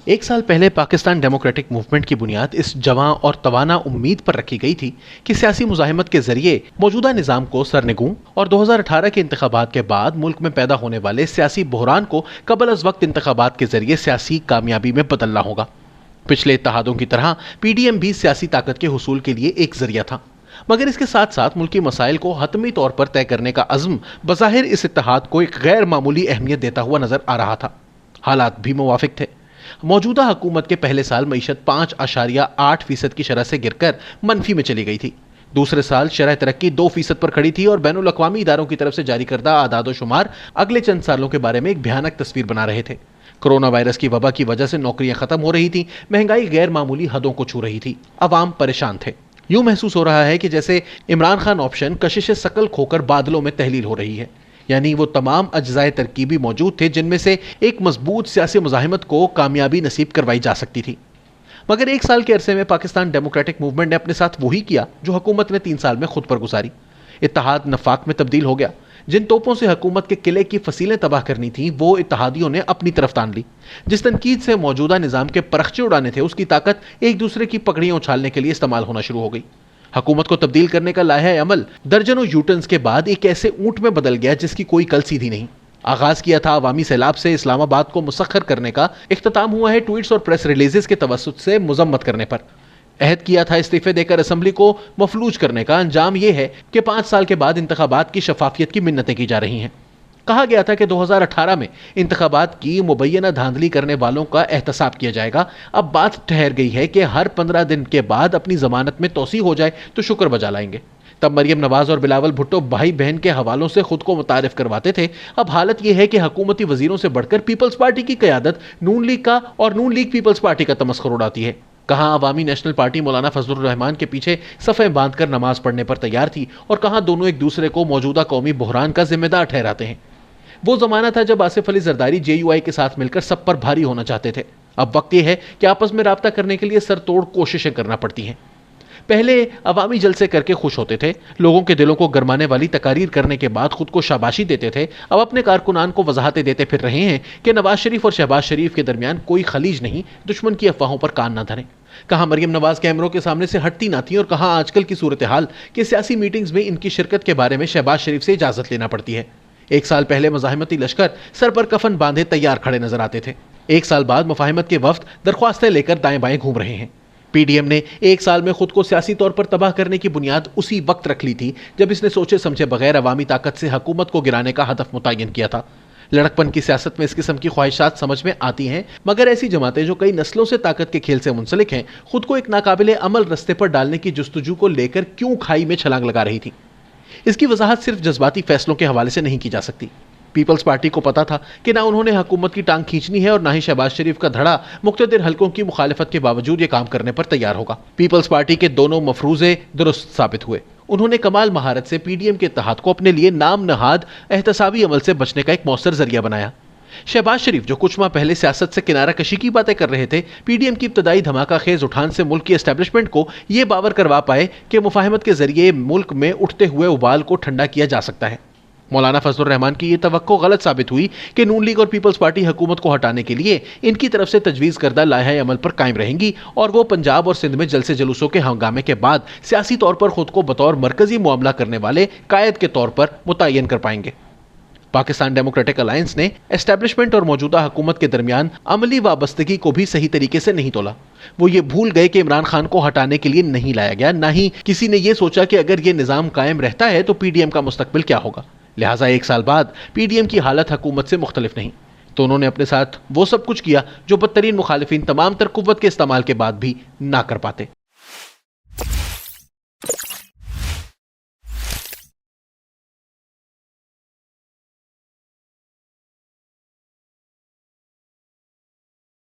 एक साल पहले पाकिस्तान डेमोक्रेटिक मूवमेंट की बुनियाद इस जवां और तवाना उम्मीद पर रखी गई थी कि सियासी मुजाहिमत के जरिए मौजूदा निजाम को सरनिगूं और 2018 के इंतखाबात के बाद मुल्क में पैदा होने वाले सियासी बहरान को कबल अज वक्त इंतखाबात के जरिए सियासी कामयाबी में बदलना होगा। पिछले इत्तेहादों की तरह पीडीएम भी सियासी ताकत के हुसूल के लिए एक जरिया था, मगर इसके साथ साथ मुल्की मसाइल को हतमी तौर पर तय करने का अज़्म बज़ाहिर इस इत्तेहाद को एक गैर मामूली अहमियत देता हुआ नजर आ रहा था। हालात भी मुवाफिक थे। मौजूदा हुकूमत के पहले साल मईशत 5.8% की शरह से गिरकर मनफी में चली गई थी। दूसरे साल शरह तरक्की 2% पर खड़ी थी और बैनुल अक़वामी इदारों की तरफ से जारी करदा आदाद शुमार अगले चंद सालों के बारे में एक भयानक तस्वीर बना रहे थे। कोरोना वायरस की वबा की वजह से नौकरियां खत्म हो रही थी, महंगाई गैर मामूली हदों को छू रही थी, अवाम परेशान थे। यूं महसूस हो रहा है कि जैसे इमरान खान ऑप्शन कशिश शकल खोकर बादलों में तहलील हो रही है। यानी वो तमाम अज्जाए तरकीबी मौजूद थे जिनमें से एक मजबूत सियासी मुजाहिमत को कामयाबी नसीब करवाई जा सकती थी। मगर एक साल के अरसे में पाकिस्तान डेमोक्रेटिक मूवमेंट ने अपने साथ वही किया जो हुकूमत ने 3 साल में खुद पर गुजारी। इत्तेहाद नफाक में तब्दील हो गया। जिन तोपों से हुकूमत के किले की फसीलें तबाह करनी थी वो इत्तेहादियों ने अपनी तरफ तान ली। जिस तनकीद से मौजूदा निजाम के परखचे उड़ाने थे उसकी ताकत एक दूसरे की पकड़ियां उछालने के लिए इस्तेमाल होना शुरू हो गई। हुकूमत को तब्दील करने का लाहे अमल दर्जनों यूटर्न्स के बाद एक ऐसे ऊंट में बदल गया जिसकी कोई कल सीधी नहीं। आगाज किया था अवामी सैलाब से इस्लामाबाद को मुसख्खर करने का, इख्तिताम हुआ है ट्वीट्स और प्रेस रिलीजेस के तवस्सुत से मुजम्मत करने पर। अहद किया था इस्तीफे देकर असम्बली को मफलूज करने का, अंजाम यह है कि 5 साल के बाद इंतखाबात की शफाफियत की मिन्नतें की जा रही हैं। कहा गया था कि 2018 में इंतखाबात की मुबैना धांधली करने वालों का एहतसाब किया जाएगा। अब बात ठहर गई है कि हर 15 दिन के बाद अपनी जमानत में तोसी हो जाए तो शुक्र बजा लाएंगे। तब मरियम नवाज और बिलावल भुट्टो भाई बहन के हवालों से खुद को मुतारिफ करवाते थे। अब हालत यह है कि हुकूमती वजीरों से बढ़कर पीपल्स पार्टी की क़यादत नून लीग का और नून लीग पीपल्स पार्टी का तमस्खुर उड़ाती है। कहां अवामी नेशनल पार्टी मौलाना फजलुर रहमान के पीछे सफ़ें बांधकर नमाज पढ़ने पर तैयार थी और कहां दोनों एक दूसरे को मौजूदा कौमी बहरान का जिम्मेदार ठहराते हैं। वो जमाना था जब आसिफ अली जरदारी जेयूआई के साथ मिलकर सब पर भारी होना चाहते थे। अब वक्त यह है कि आपस में राब्ता करने के लिए सरतोड़ कोशिशें करना पड़ती हैं। पहले अवामी जलसे करके खुश होते थे, लोगों के दिलों को गरमाने वाली तकारीर करने के बाद खुद को शाबाशी देते थे। अब अपने कारकुनान को वजाहतें देते फिर रहे हैं कि नवाज शरीफ और शहबाज शरीफ के दरमियान कोई खलीज नहीं, दुश्मन की अफवाहों पर कान न धरें। कहां मरियम नवाज कैमरों के सामने से हटती ना थी और कहां आजकल की सूरत हाल कि सियासी मीटिंग्स में इनकी शिरकत के बारे में शहबाज शरीफ से इजाजत लेना पड़ती है। एक साल पहले मुजाहिमती लश्कर सर पर कफन बांधे तैयार खड़े नजर आते थे। एक साल बाद मुफाहिमत के वफ्द दरख्वास्तें लेकर दाएं बाएं घूम रहे हैं। पीडीएम ने एक साल में खुद को सियासी तौर पर तबाह करने की बुनियाद उसी वक्त रख ली थी जब इसने सोचे समझे बगैर अवामी ताकत से हुकूमत को गिराने का हदफ मुतय्यन किया था। लड़कपन की सियासत में इस किस्म की ख्वाहिशात समझ में आती हैं, मगर ऐसी जमातें जो कई नस्लों से ताकत के खेल से मुंसलिक हैं खुद को एक नाकाबिले अमल रस्ते पर डालने की जुस्तजू को लेकर क्यों खाई में छलांग लगा रही थी। इसकी वजाहत सिर्फ जज्बाती फैसलों के हवाले से नहीं की जा सकती। पीपल्स पार्टी को पता था कि ना उन्होंने हुकूमत की टांग खींचनी है और ना ही शहबाज शरीफ का धड़ा मुक्तदिर हलकों की मुखालिफत के बावजूद ये काम करने पर तैयार होगा। पीपल्स पार्टी के दोनों मफरूजे दुरुस्त साबित हुए। उन्होंने कमाल महारत से पीडीएम के इत्तेहाद को अपने लिए नाम नहाद एहतसाबी अमल से बचने का एक मौसर जरिया बनाया। शहबाज शरीफ जो कुछ माह पहले सियासत से किनारा कशी की बातें कर रहे थे, पीडीएम की इब्तदाई धमाका खेज उठान से मुल्क की एस्टेब्लिशमेंट को यह बावर करवा पाए कि मुफाहिमत के जरिए मुल्क में उठते हुए उबाल को ठंडा किया जा सकता है। मौलाना फजलुर रहमान की यह तवक्को गलत साबित हुई कि नून लीग और पीपल्स पार्टी हुकूमत को हटाने के लिए इनकी तरफ से तजवीज़ करदा लाहे अमल पर कायम रहेंगी और वो पंजाब और सिंध में जलसे जुलूसों के हंगामे के बाद सियासी तौर पर खुद को बतौर मरकजी मामला करने वाले कायद के तौर पर मुतय्यन कर पाएंगे। पाकिस्तान डेमोक्रेटिक अलायंस ने एस्टेब्लिशमेंट और मौजूदा हुकूमत के दरमियान अमली वाबस्तगी को भी सही तरीके से नहीं तोला। वो ये भूल गए कि इमरान खान को हटाने के लिए नहीं लाया गया, ना ही किसी ने ये सोचा कि अगर ये निज़ाम कायम रहता है तो पीडीएम का मुस्तकबिल क्या होगा। लिहाजा एक साल बाद पीडीएम की हालत हुकूमत से मुख्तलिफ नहीं, तो उन्होंने अपने साथ वो सब कुछ किया जो बदतरीन मुखालिफिन तमाम तर कुव्वत के इस्तेमाल के बाद भी ना कर पाते।